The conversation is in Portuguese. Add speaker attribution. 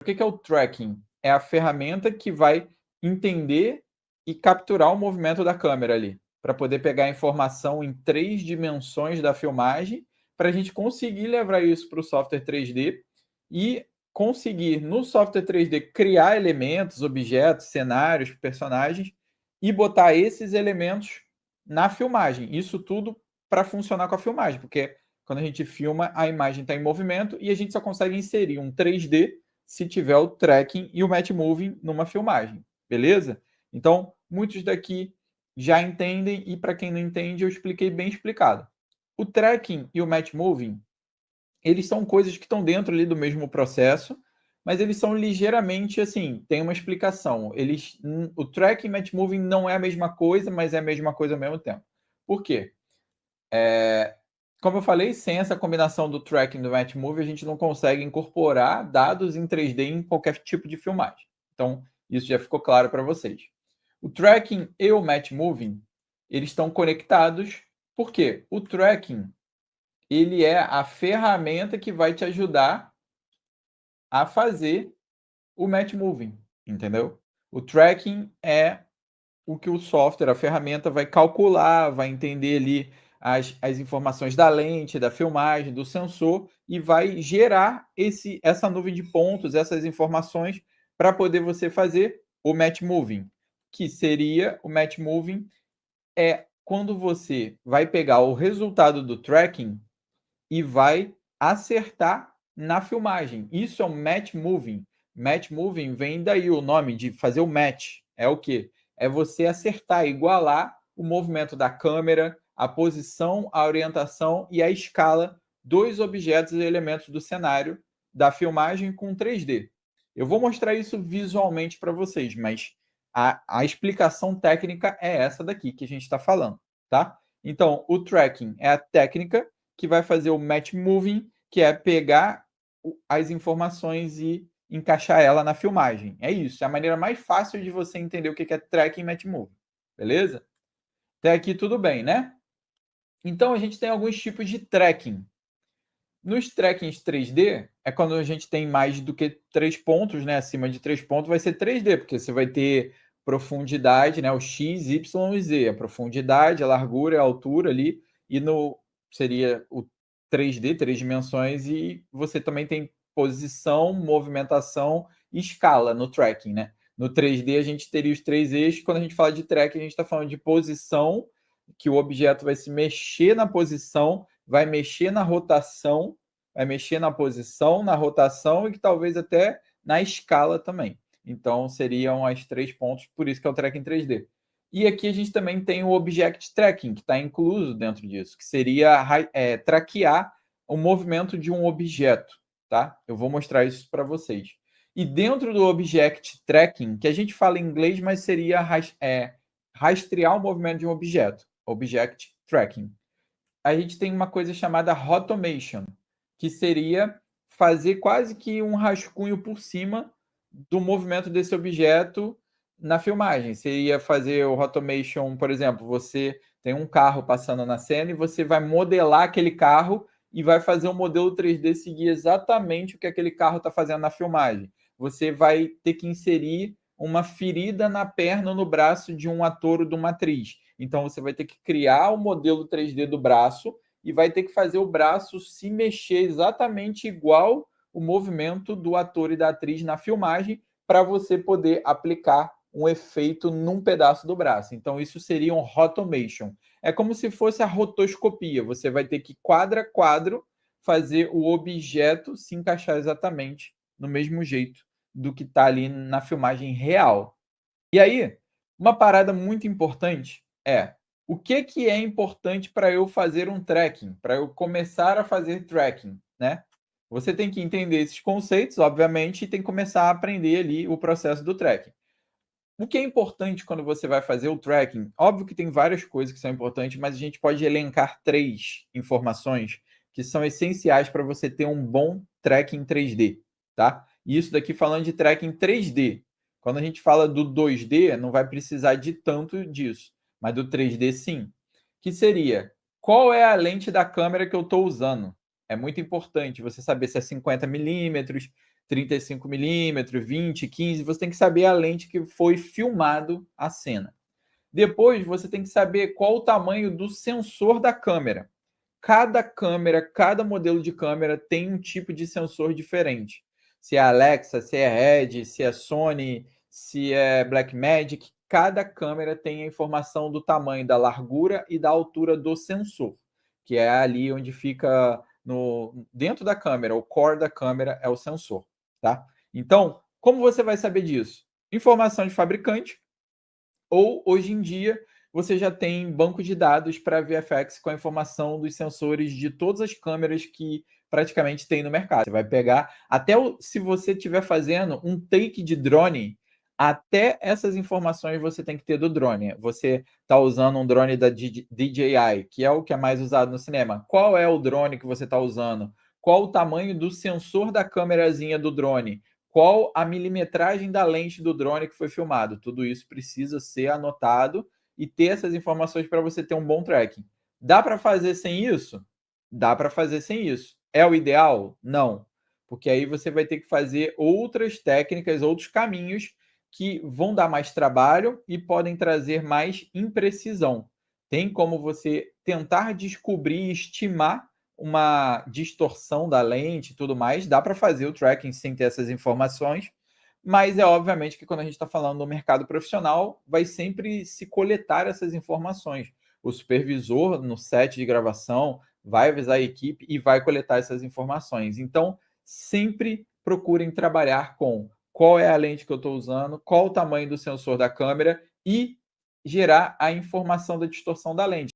Speaker 1: O que é o tracking? É a ferramenta que vai entender e capturar o movimento da câmera ali, para poder pegar a informação em 3 dimensões da filmagem, para a gente conseguir levar isso para o software 3D e conseguir, no software 3D, criar elementos, objetos, cenários, personagens e botar esses elementos na filmagem. Isso tudo para funcionar com a filmagem, porque quando a gente filma, a imagem está em movimento e a gente só consegue inserir um 3D se tiver o tracking e o match moving numa filmagem, beleza? Então, muitos daqui já entendem e para quem não entende, eu expliquei bem explicado. O tracking e o match moving, eles são coisas que estão dentro ali do mesmo processo, mas eles são ligeiramente assim, tem uma explicação. O tracking e match moving não é a mesma coisa, mas é a mesma coisa ao mesmo tempo. Por quê? Como eu falei, sem essa combinação do tracking e do match moving, a gente não consegue incorporar dados em 3D em qualquer tipo de filmagem. Então, isso já ficou claro para vocês. O tracking e o match moving, eles estão conectados, porque o tracking, ele é a ferramenta que vai te ajudar a fazer o match moving, entendeu? O tracking é o que o software, a ferramenta vai calcular, vai entender ali as informações da lente, da filmagem, do sensor e vai gerar essa nuvem de pontos, essas informações para poder você fazer o match moving, que seria o match moving é quando você vai pegar o resultado do tracking e vai acertar na filmagem. Isso é o match moving. Match moving vem daí o nome de fazer o match. É o quê? É você acertar, igualar o movimento da câmera, a posição, a orientação e a escala dos objetos e elementos do cenário da filmagem com 3D. Eu vou mostrar isso visualmente para vocês, mas a explicação técnica é essa daqui que a gente está falando, tá? Então, o tracking é a técnica que vai fazer o match moving, que é pegar as informações e encaixar ela na filmagem. É isso, é a maneira mais fácil de você entender o que é tracking e match moving. Beleza? Até aqui tudo bem, né? Então a gente tem alguns tipos de tracking. Nos trackings 3D, é quando a gente tem mais do que 3 pontos, né? Acima de 3 pontos vai ser 3D, porque você vai ter profundidade, né? O X, Y e Z. A profundidade, a largura, a altura ali. E no seria o 3D, 3 dimensões, e você também tem posição, movimentação e escala no tracking, né? No 3D a gente teria os 3 eixos. Quando a gente fala de tracking, a gente está falando de posição, que o objeto vai se mexer na posição, vai mexer na rotação, vai mexer na posição, na rotação e que talvez até na escala também. Então, seriam as 3 pontos, por isso que é o tracking 3D. E aqui a gente também tem o Object Tracking, que está incluso dentro disso, que seria traquear o movimento de um objeto, tá? Eu vou mostrar isso para vocês. E dentro do Object Tracking, que a gente fala em inglês, mas seria rastrear o movimento de um objeto, Object Tracking. A gente tem uma coisa chamada Automation, que seria fazer quase que um rascunho por cima do movimento desse objeto na filmagem. Seria fazer o Automation, por exemplo, você tem um carro passando na cena e você vai modelar aquele carro e vai fazer um modelo 3D seguir exatamente o que aquele carro está fazendo na filmagem. Você vai ter que inserir uma ferida na perna ou no braço de um ator ou de uma atriz. Então você vai ter que criar o modelo 3D do braço e vai ter que fazer o braço se mexer exatamente igual o movimento do ator e da atriz na filmagem para você poder aplicar um efeito num pedaço do braço. Então isso seria um automation. É como se fosse a rotoscopia. Você vai ter que quadro a quadro fazer o objeto se encaixar exatamente no mesmo jeito do que está ali na filmagem real. E aí, uma parada muito importante é o que é importante para eu fazer um tracking, para eu começar a fazer tracking, né? Você tem que entender esses conceitos, obviamente, e tem que começar a aprender ali o processo do tracking. O que é importante quando você vai fazer o tracking? Óbvio que tem várias coisas que são importantes, mas a gente pode elencar 3 informações que são essenciais para você ter um bom tracking 3D, tá? E isso daqui falando de tracking 3D. Quando a gente fala do 2D, não vai precisar de tanto disso, mas do 3D sim. Que seria, qual é a lente da câmera que eu estou usando? É muito importante você saber se é 50 milímetros, 35mm, 20, 15, você tem que saber a lente que foi filmado a cena. Depois, você tem que saber qual o tamanho do sensor da câmera. Cada câmera, cada modelo de câmera tem um tipo de sensor diferente. Se é Alexa, se é Red, se é Sony, se é Blackmagic, cada câmera tem a informação do tamanho, da largura e da altura do sensor, que é ali onde fica dentro da câmera, o core da câmera é o sensor, tá? Então, como você vai saber disso? Informação de fabricante, ou hoje em dia você já tem banco de dados para VFX com a informação dos sensores de todas as câmeras que praticamente tem no mercado. Você vai pegar, até se você estiver fazendo um take de drone, até essas informações você tem que ter do drone. Você está usando um drone da DJI, que é o que é mais usado no cinema. Qual é o drone que você está usando? Qual o tamanho do sensor da câmerazinha do drone? Qual a milimetragem da lente do drone que foi filmado? Tudo isso precisa ser anotado e ter essas informações para você ter um bom tracking. Dá para fazer sem isso? Dá para fazer sem isso. É o ideal? Não. Porque aí você vai ter que fazer outras técnicas, outros caminhos que vão dar mais trabalho e podem trazer mais imprecisão. Tem como você tentar descobrir e estimar uma distorção da lente e tudo mais, dá para fazer o tracking sem ter essas informações, mas é obviamente que quando a gente está falando do mercado profissional, vai sempre se coletar essas informações. O supervisor no set de gravação vai avisar a equipe e vai coletar essas informações. Então, sempre procurem trabalhar com qual é a lente que eu estou usando, qual o tamanho do sensor da câmera e gerar a informação da distorção da lente.